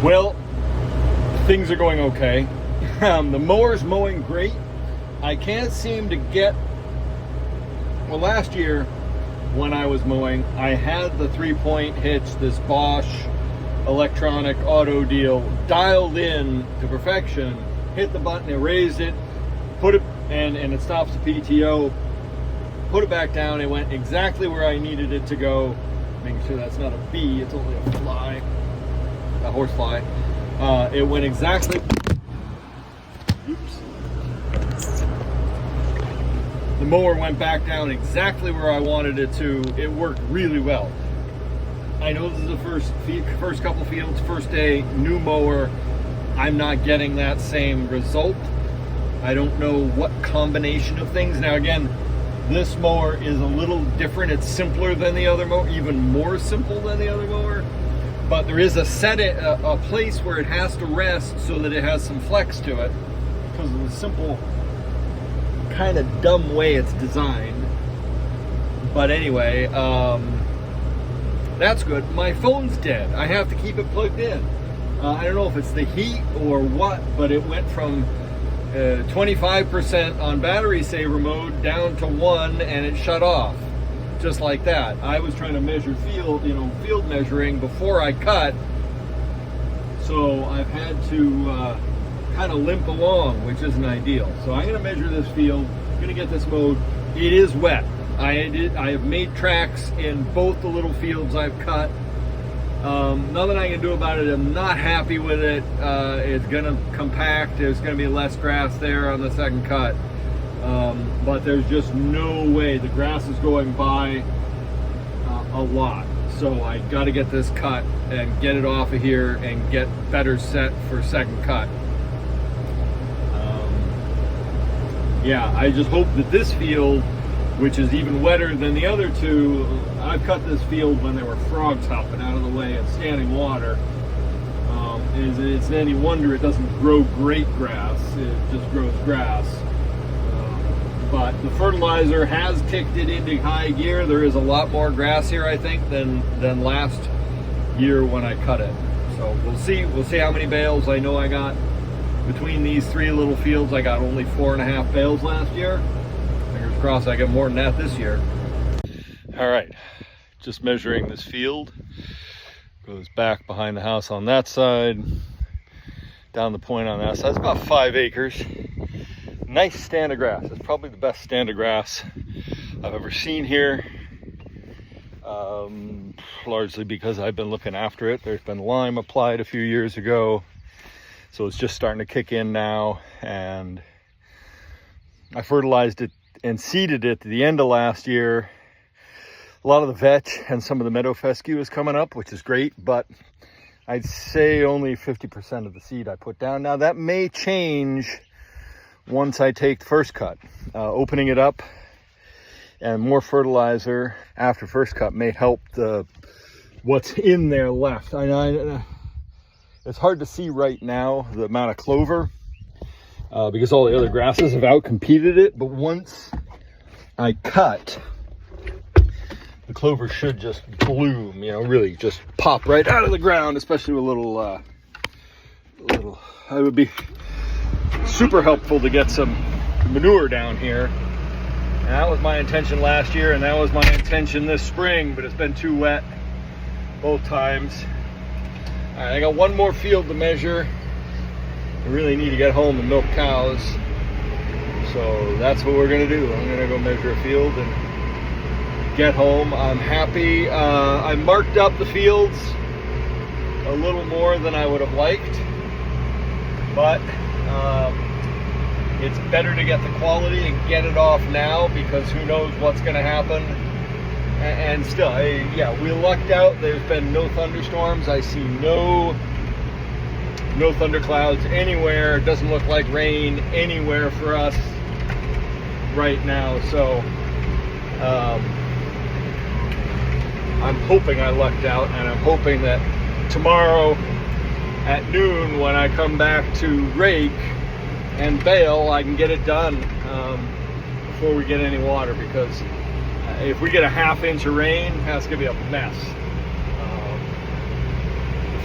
Well, things are going okay. The mower's mowing great. I can't seem to get, well, last year when I was mowing, I had the 3-point hitch, this Bosch electronic auto deal, dialed in to perfection. Hit the button, it raised it, put it, and it stops the PTO. Put it back down, it went exactly where I needed it to go. Making sure that's not a bee, it's only a fly, a horsefly. It went exactly, oops. The mower went back down exactly where I wanted it to. It worked really well. I know this is the first couple fields, first day, new mower. I'm not getting that same result. I don't know what combination of things. Now again, this mower is a little different. It's simpler than the other mower, even more simple than the other mower. But there is a place where it has to rest so that it has some flex to it because of the simple, kind of dumb way it's designed. But anyway, that's good. My phone's dead. I have to keep it plugged in. I don't know if it's the heat or what, but it went from 25% on battery saver mode down to 1 and it shut off just like that. I was trying to measure field measuring before I cut, so I've had to kind of limp along, which isn't ideal. So I'm going to measure this field. I'm going to get this mowed. It is wet. I have made tracks in both the little fields I've cut. Nothing I can do about it. I'm not happy with it. It's gonna compact. There's gonna be less grass there on the second cut. But there's just no way. The grass is going by a lot. So I gotta get this cut and get it off of here and get better set for second cut. Yeah, I just hope that this field, which is even wetter than the other two, I've cut this field when there were frogs hopping out of the way and standing water. It's any wonder it doesn't grow great grass, it just grows grass. But the fertilizer has kicked it into high gear. There is a lot more grass here, I think, than last year when I cut it. So we'll see how many bales. I know I got, between these 3 little fields, I got only 4.5 bales last year. Fingers crossed I get more than that this year. All right, just measuring this field. Goes back behind the house on that side, down the point on that side. It's about 5 acres. Nice stand of grass. It's probably the best stand of grass I've ever seen here. Largely because I've been looking after it. There's been lime applied a few years ago, so it's just starting to kick in now. And I fertilized it and seeded it at the end of last year. A lot of the vetch and some of the meadow fescue is coming up, which is great, but I'd say only 50% of the seed I put down. Now that may change once I take the first cut. Opening it up and more fertilizer after first cut may help what's in there left. It's hard to see right now the amount of clover because all the other grasses have outcompeted it, but once I cut, the clover should just bloom, really just pop right out of the ground, especially with a little, it would be super helpful to get some manure down here. And that was my intention last year, and that was my intention this spring, but it's been too wet both times. All right, I got one more field to measure. I really need to get home and milk cows. So that's what we're gonna do. I'm gonna go measure a field and get home. I'm happy. I marked up the fields a little more than I would have liked, but it's better to get the quality and get it off now because who knows what's going to happen. And still, yeah, we lucked out. There's been no thunderstorms. I see no thunderclouds anywhere. It doesn't look like rain anywhere for us right now. So I'm hoping I lucked out, and I'm hoping that tomorrow at noon when I come back to rake and bale, I can get it done before we get any water, because if we get a 1/2 inch of rain, that's gonna be a mess.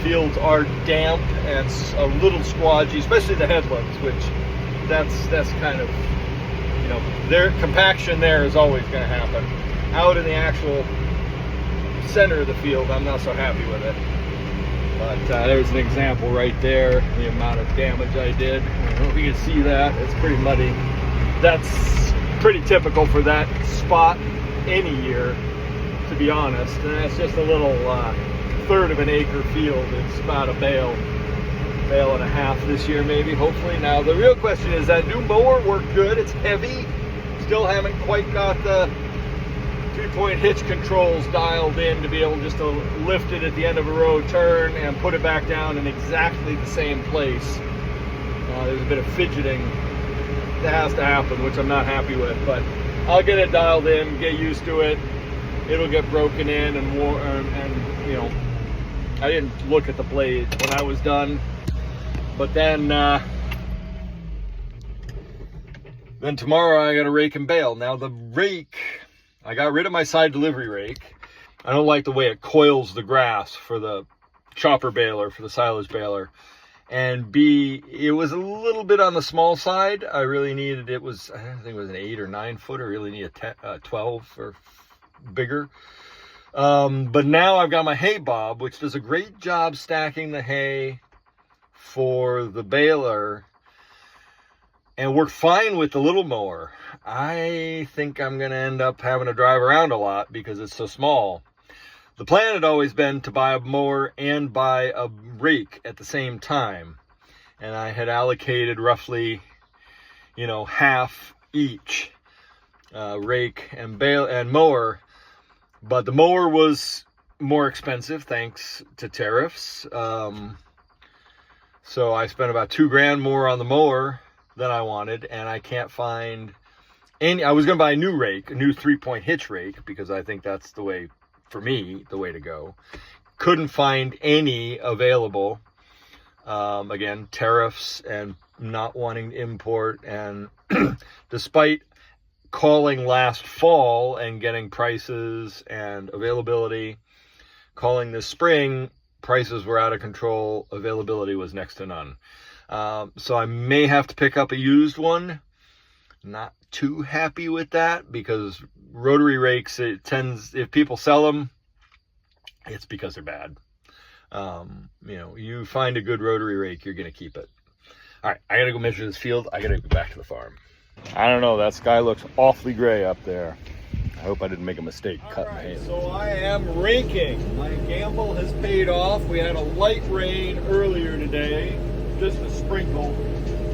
The fields are damp and a little squodgy, especially the headlands, which that's kind of, you know, their compaction there is always going to happen. Out in the actual center of the field, I'm not so happy with it. But there's an example right there, the amount of damage I did. I don't know if you can see that. It's pretty muddy. That's pretty typical for that spot any year, to be honest. And that's just a little third of an acre field. It's about a bale and a half this year, maybe, hopefully. Now, the real question is, that new mower worked good. It's heavy. Still haven't quite got the 3-point hitch controls dialed in to be able just to lift it at the end of a road turn and put it back down in exactly the same place. There's a bit of fidgeting that has to happen, which I'm not happy with, but I'll get it dialed in, get used to it. It'll get broken in and you know, I didn't look at the blade when I was done, but then tomorrow I got to rake and bale. Now the rake, I got rid of my side delivery rake. I don't like the way it coils the grass for the chopper baler, for the silage baler. And B, it was a little bit on the small side. I really needed, I think it was an 8 or 9 footer. I really need a 12 or bigger. But now I've got my hay bob, which does a great job stacking the hay for the baler, and worked fine with the little mower. I think I'm going to end up having to drive around a lot because it's so small. The plan had always been to buy a mower and buy a rake at the same time. And I had allocated roughly, you know, half each, rake and bale and mower. But the mower was more expensive thanks to tariffs. So I spent about $2,000 more on the mower than I wanted, and I can't find any. I was going to buy a new rake, a new 3-point hitch rake, because I think that's the way, for me, the way to go. Couldn't find any available. Again, tariffs and not wanting to import, and despite calling last fall and getting prices and availability, calling this spring, prices were out of control, availability was next to none. So I may have to pick up a used one. Not too happy with that, because rotary rakes, if people sell them, it's because they're bad. You know, you find a good rotary rake, you're going to keep it. All right, I got to go measure this field. I got to go back to the farm. I don't know, that sky looks awfully gray up there. I hope I didn't make a mistake cutting hay. So I am raking. My gamble has paid off. We had a light rain earlier today, just a sprinkle,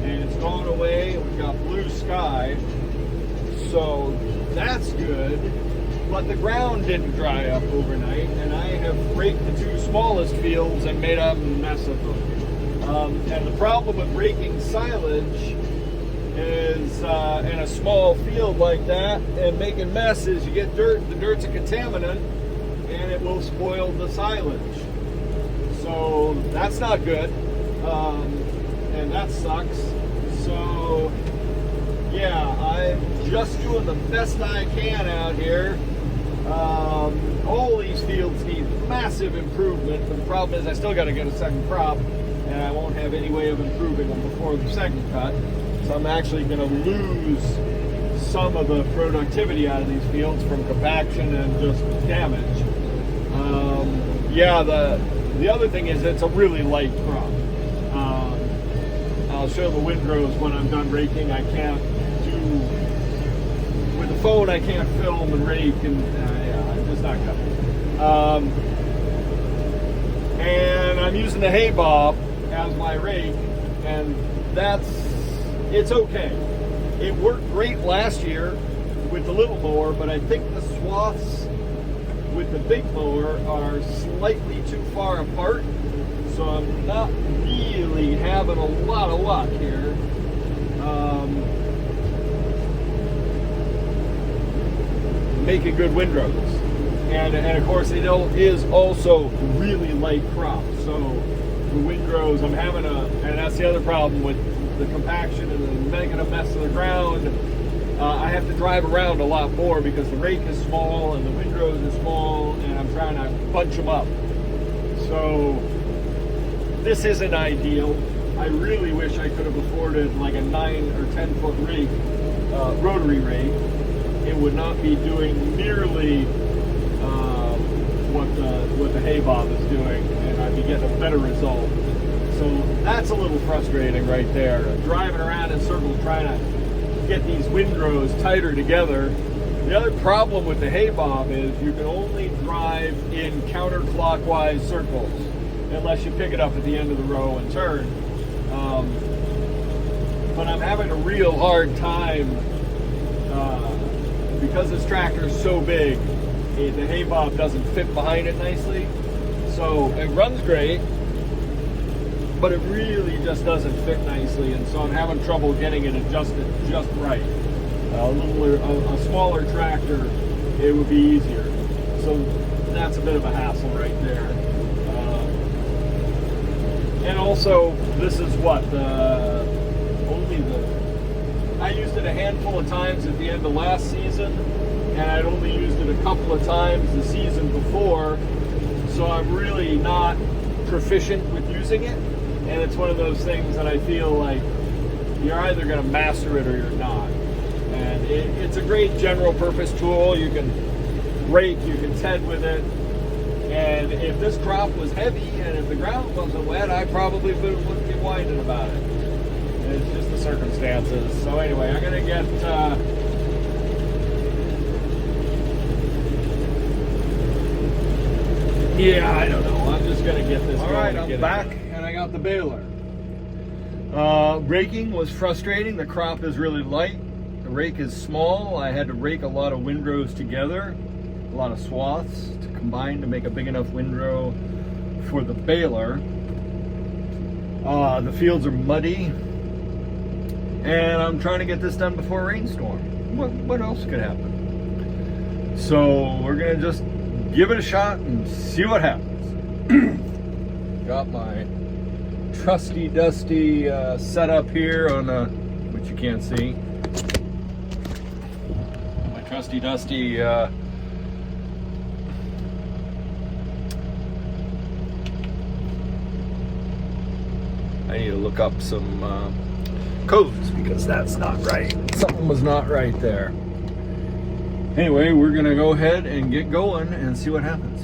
and it's gone away. We've got blue sky, so that's good. But the ground didn't dry up overnight, and I have raked the 2 smallest fields and made a mess of them. And the problem with raking silage is in a small field like that and making messes, you get dirt. The dirt's a contaminant, and it will spoil the silage. So that's not good, and that sucks. So yeah, I'm just doing the best I can out here. All these fields need massive improvement, but the problem is I still got to get a second crop, and I won't have any way of improving them before the second cut. So I'm actually going to lose some of the productivity out of these fields from compaction and just damage. Yeah, the other thing is it's a really light crop. I'll show the windrows when I'm done raking. I can't do, with the phone I can't film and rake, and yeah, I'm just not coming. And I'm using the hay bob as my rake, and it's okay. It worked great last year with the little mower, but I think the swaths with the big mower are slightly too far apart, so I'm not really having a lot of luck here. Making good windrows, and of course it is also really light crop, so the windrows I'm having and that's the other problem with the compaction and making a mess of the ground. I have to drive around a lot more because the rake is small and the windrows are small, and I'm trying to bunch them up. So this isn't ideal. I really wish I could have afforded like a 9 or 10 foot rig, rotary rig. It would not be doing nearly what the hay bob is doing, and I'd be getting a better result. So that's a little frustrating right there. Driving around in circles trying to get these windrows tighter together. The other problem with the hay bob is you can only drive in counterclockwise circles unless you pick it up at the end of the row and turn. But I'm having a real hard time because this tractor is so big. The hay bob doesn't fit behind it nicely, so it runs great, but it really just doesn't fit nicely, and so I'm having trouble getting it adjusted just right. A smaller tractor, it would be easier. So that's a bit of a hassle right there. And also, this is what I used it a handful of times at the end of last season, and I'd only used it a couple of times the season before, so I'm really not proficient with using it. And it's one of those things that I feel like you're either going to master it or you're not. And it's a great general purpose tool. You can rake, you can ted with it. And if this crop was heavy and if the ground wasn't wet, I probably wouldn't be whining about it. It's just the circumstances. So anyway, I'm going to get... yeah, I don't know. I'm just going to get this going. All right, I'm back and I got the baler. Raking was frustrating. The crop is really light. The rake is small. I had to rake a lot of windrows together, a lot of swaths to combine to make a big enough windrow for the baler. The fields are muddy, and I'm trying to get this done before a rainstorm. What else could happen? So we're gonna just give it a shot and see what happens. Got my trusty dusty setup here on which you can't see. My trusty dusty I need to look up some codes because that's not right. Something was not right there. Anyway, we're gonna go ahead and get going and see what happens.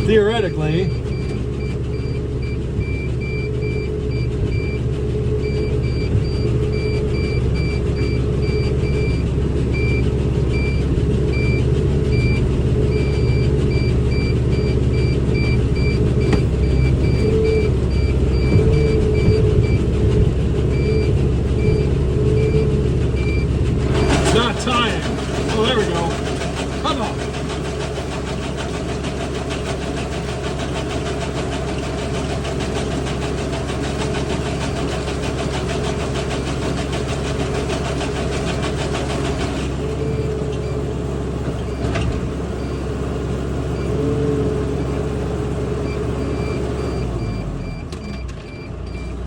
theoretically, not tying. Oh, there we go. Come on.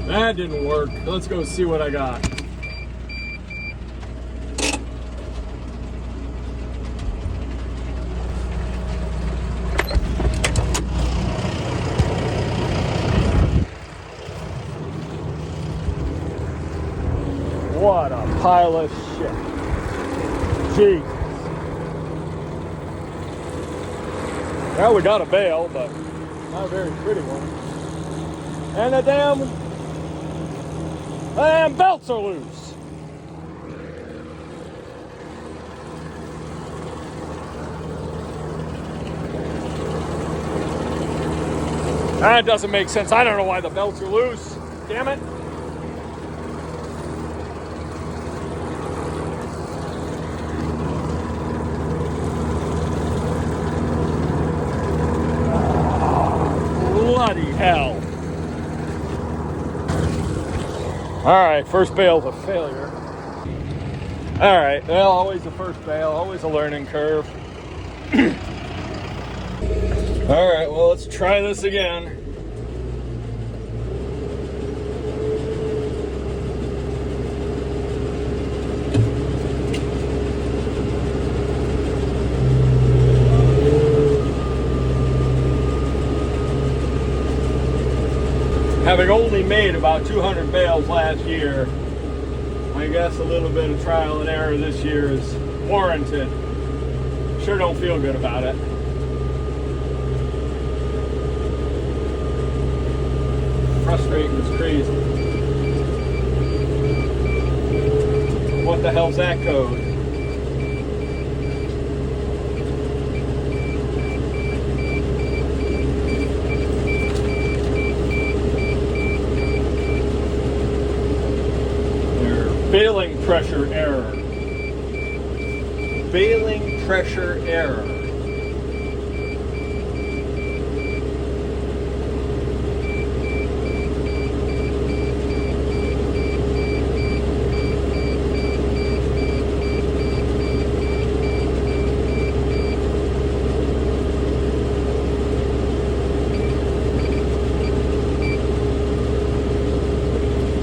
That didn't work. Let's go see what I got. What a pile of shit. Jeez. Well, we got a bale, but not a very pretty one. And the damn belts are loose. That doesn't make sense. I don't know why the belts are loose. Damn it. Bloody hell. Alright, first bale's a failure. Alright, well, always the first bale, always a learning curve. Alright, well, let's try this again. Having only made about 200 bales last year, I guess a little bit of trial and error this year is warranted. Sure don't feel good about it. Frustrating as crazy. What the hell's that code? Baling pressure error. Baling pressure error.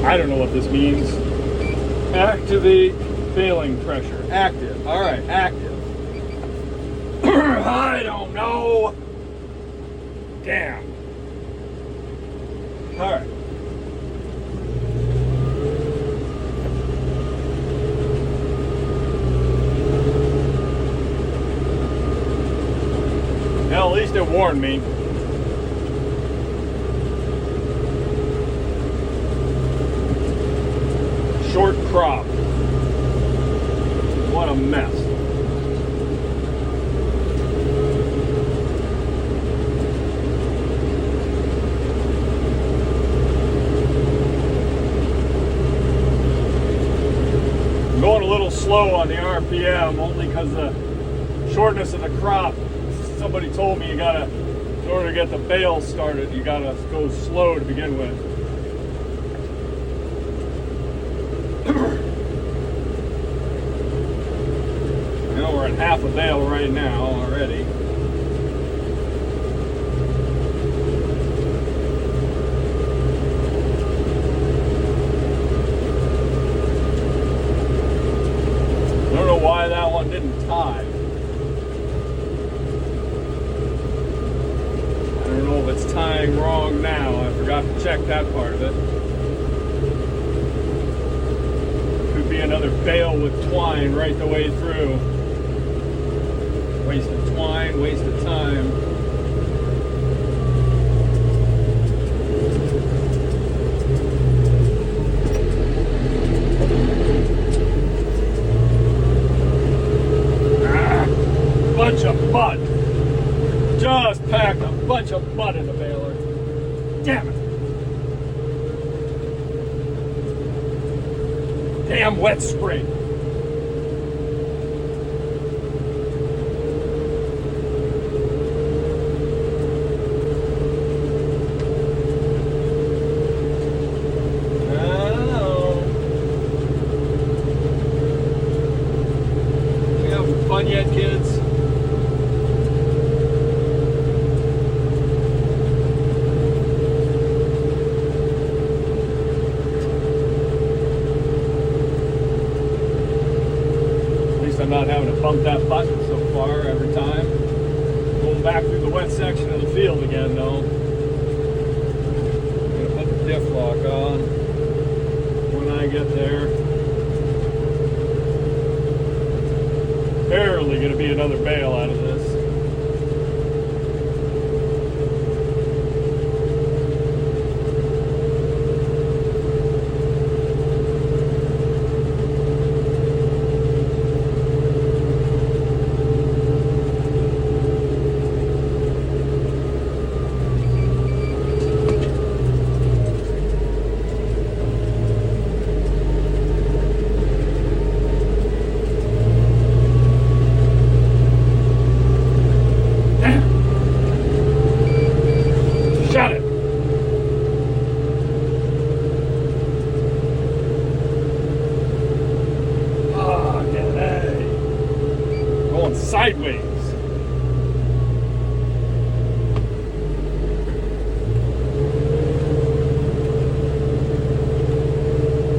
I don't know what this means. Activate baling pressure. Active. All right, active. I don't know. Damn. All right. Well, at least it warned me. Short crop. What a mess. I'm going a little slow on the RPM only because the shortness of the crop. Somebody told me you gotta, in order to get the bale started, you gotta go slow to begin with. We're at half a bale right now already. I don't know why that one didn't tie. I don't know if it's tying wrong now. I forgot to check that part of it. Could be another bale with twine right the way through. Waste of twine, waste of time. just packed a bunch of mud in the baler. Damn it. Damn wet spring. Fun yet, kids? At least I'm not having to pump that button so far every time. Going back through the wet section of the field again, though. I'm gonna put the diff lock on when I get there. Barely gonna be another bale out of this. Shut it! Oh, yay! Going sideways.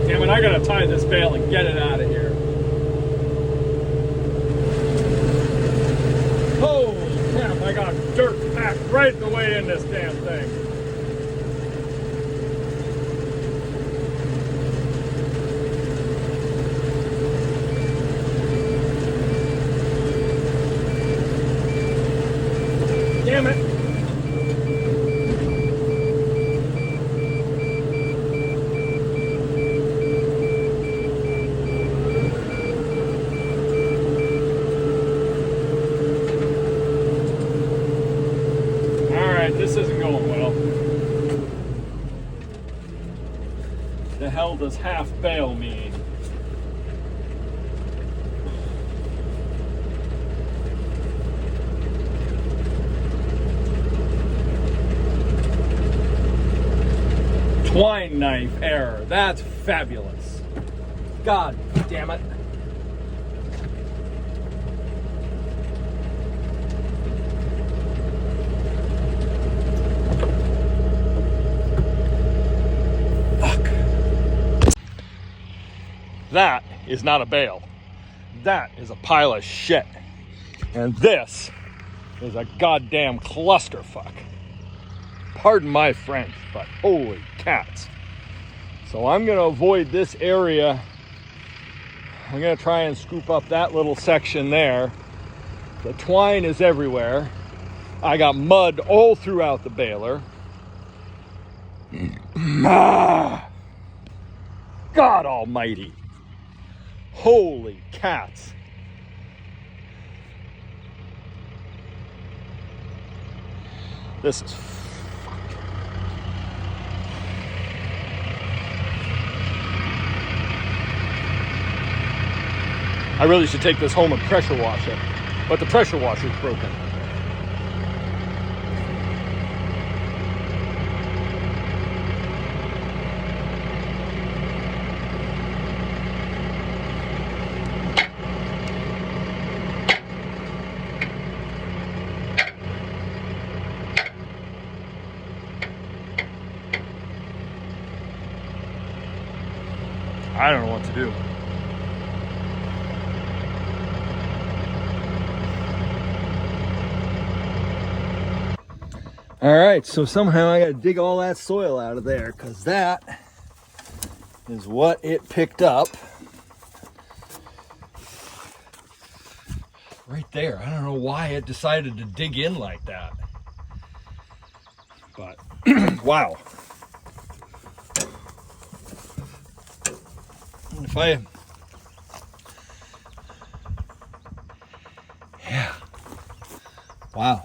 Damn it, I gotta tie this bale and get it out of here. Holy crap, I got dirt packed right the way in this damn thing. Damn it. This isn't going well. The hell does half bale mean? Twine knife error. That's fabulous. God damn it. That is not a bale. That is a pile of shit. And this is a goddamn clusterfuck. Pardon my French, but holy cats. So I'm gonna avoid this area. I'm gonna try and scoop up that little section there. The twine is everywhere. I got mud all throughout the baler. God almighty. Holy cats. This is fucked. I really should take this home and pressure wash it, but the pressure washer is broken. I don't know what to do. All right, so somehow I got to dig all that soil out of there because that is what it picked up. Right there. I don't know why it decided to dig in like that. But, wow. If I, yeah, wow.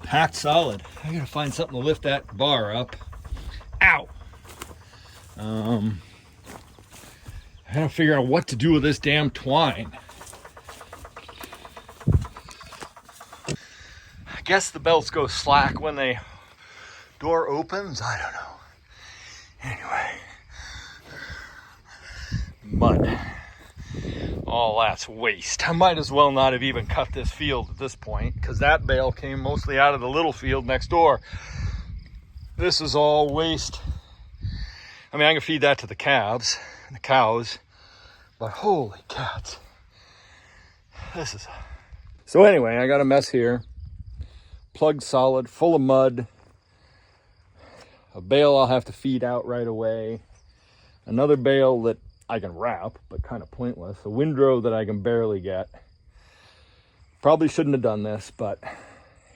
packed solid. I gotta find something to lift that bar up. Ow! I gotta figure out what to do with this damn twine. I guess the belts go slack when the door opens. I don't know. Anyway, mud. All that's waste. I might as well not have even cut this field at this point, because that bale came mostly out of the little field next door. This is all waste. I mean, I can feed that to the calves and the cows, but holy cats. This is... So anyway, I got a mess here. Plugged solid, full of mud. A bale I'll have to feed out right away. Another bale that I can wrap, but kind of pointless. A windrow that I can barely get. Probably shouldn't have done this, but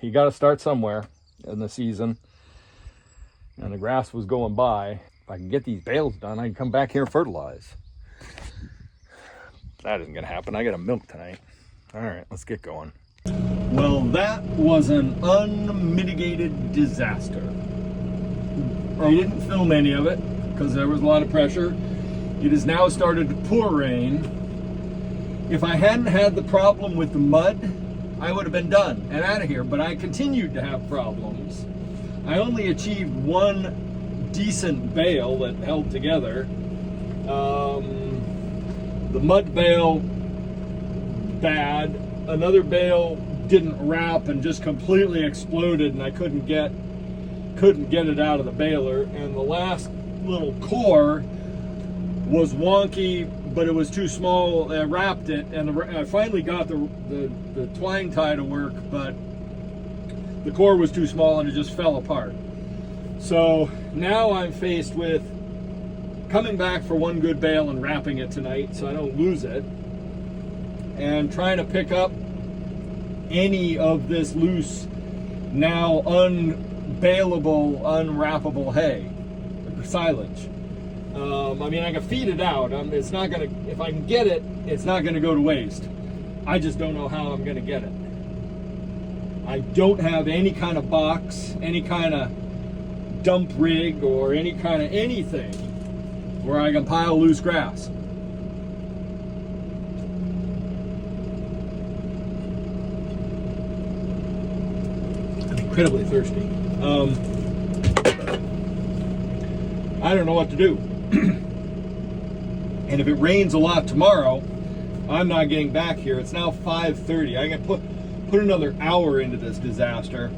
you got to start somewhere in the season. And the grass was going by. If I can get these bales done, I can come back here and fertilize. That isn't going to happen. I got to milk tonight. All right, let's get going. Well, that was an unmitigated disaster. I didn't film any of it because there was a lot of pressure. It has now started to pour rain. If I hadn't had the problem with the mud, I would have been done and out of here, but I continued to have problems. I only achieved one decent bale that held together. The mud bale, bad. Another bale didn't wrap and just completely exploded, and I couldn't get it out of the baler. And the last little core was wonky, but it was too small. I wrapped it, and I finally got the twine tie to work, but the core was too small and it just fell apart. So now I'm faced with coming back for one good bale and wrapping it tonight so I don't lose it, and trying to pick up any of this loose, now unbaleable, unwrappable hay, silage. I mean, I can feed it out. It's not gonna, if I can get it, it's not gonna go to waste. I just don't know how I'm gonna get it. I don't have any kind of box, any kind of dump rig, or any kind of anything where I can pile loose grass. I'm incredibly thirsty. I don't know what to do. And if it rains a lot tomorrow, I'm not getting back here. It's now 5:30. I can put another hour into this disaster.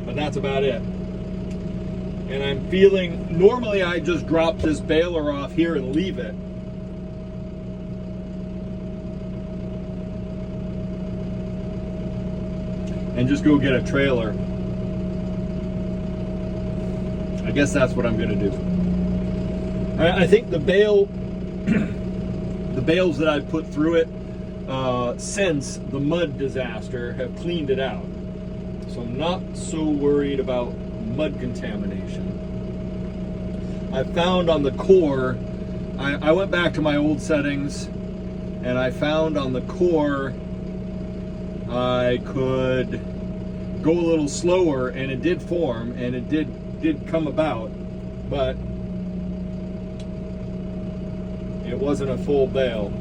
But that's about it. And I'm feeling, normally I just drop this baler off here and leave it. And just go get a trailer. I guess that's what I'm gonna do. I think the bales that I've put through it since the mud disaster have cleaned it out. So I'm not so worried about mud contamination. I found on the core, I went back to my old settings, and I found on the core I could go a little slower, and it did form, and it did come about, but it wasn't a full bale.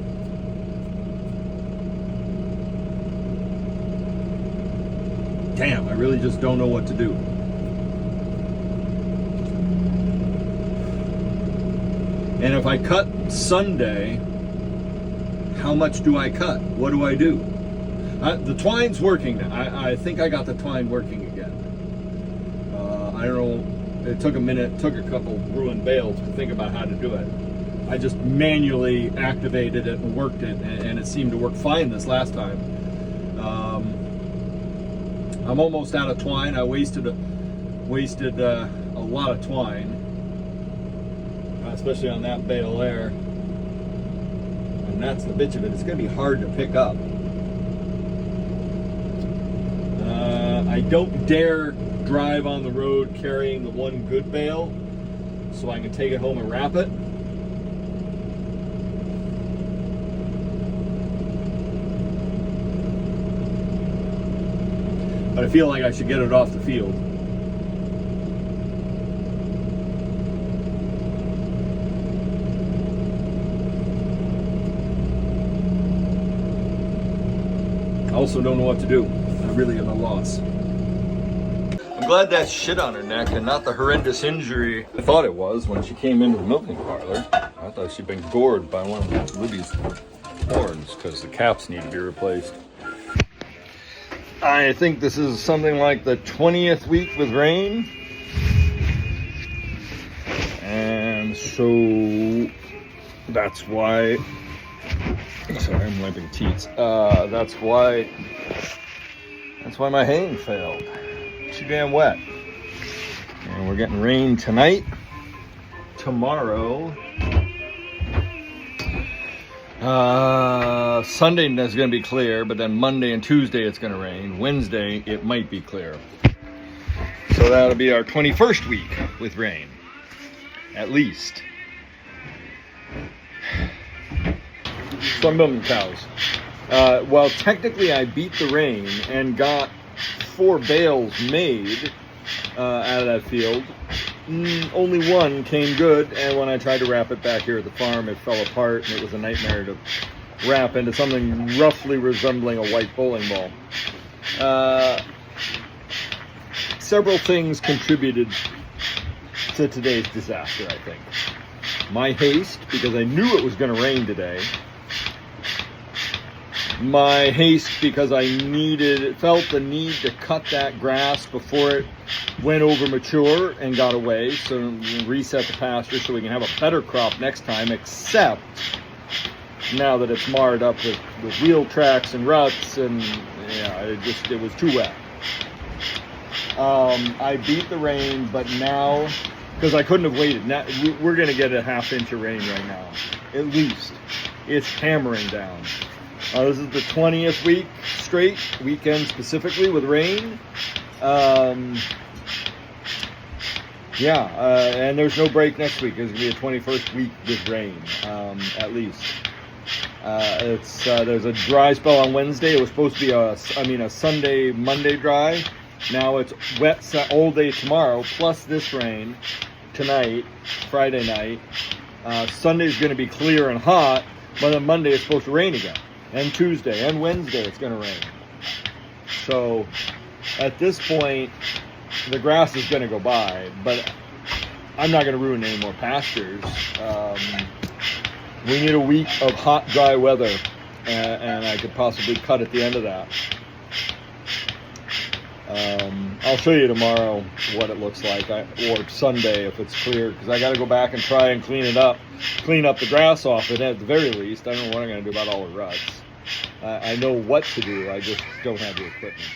Damn, I really just don't know what to do. And if I cut Sunday, how much do I cut? What do I do? The twine's working now. I think I got the twine working again. I don't know, it took a minute, took a couple ruined bales to think about how to do it. I just manually activated it and worked it, and it seemed to work fine this last time. I'm almost out of twine. I wasted a lot of twine, especially on that bale there. And that's the bitch of it. It's going to be hard to pick up. I don't dare drive on the road carrying the one good bale, so I can take it home and wrap it. but I feel like I should get it off the field. I also don't know what to do. I really am at a loss. I'm glad that's shit on her neck and not the horrendous injury I thought it was when she came into the milking parlor. I thought she'd been gored by one of Libby's horns because the caps need to be replaced. I think this is something like the 20th week with rain. And so that's why, sorry, I'm wiping teats. That's why my haying failed. Too damn wet. And we're getting rain tonight. Tomorrow. Sunday is going to be clear, but then Monday and Tuesday it's going to rain. Wednesday it might be clear. So that'll be our 21st week with rain. At least. So I'm milking cows. Well, technically I beat the rain and got 4 bales made out of that field. Only one came good, and when I tried to wrap it back here at the farm, it fell apart, and it was a nightmare to wrap into something roughly resembling a white bowling ball. Several things contributed to today's disaster, I think. My haste, because I knew it was going to rain today. My haste because I felt the need to cut that grass before it went over mature and got away, so we reset the pasture so we can have a better crop next time, except now that it's marred up with wheel tracks and ruts, and yeah, it was too wet. I beat the rain, but now, because I couldn't have waited, now, we're going to get a ½ inch of rain right now, at least. It's hammering down. This is the 20th week straight, weekend specifically, with rain. And there's no break next week. It's going to be a 21st week with rain, at least. There's a dry spell on Wednesday. It was supposed to be a Sunday, Monday dry. Now it's wet all day tomorrow, plus this rain tonight, Friday night. Sunday's going to be clear and hot, but then Monday it's supposed to rain again. And Tuesday and Wednesday it's going to rain. So at this point, the grass is going to go by, but I'm not going to ruin any more pastures. We need a week of hot, dry weather, and I could possibly cut at the end of that. I'll show you tomorrow what it looks like, or Sunday if it's clear, because I got to go back and try and clean up the grass off it at the very least. I don't know what I'm going to do about all the ruts. I know what to do, I just don't have the equipment.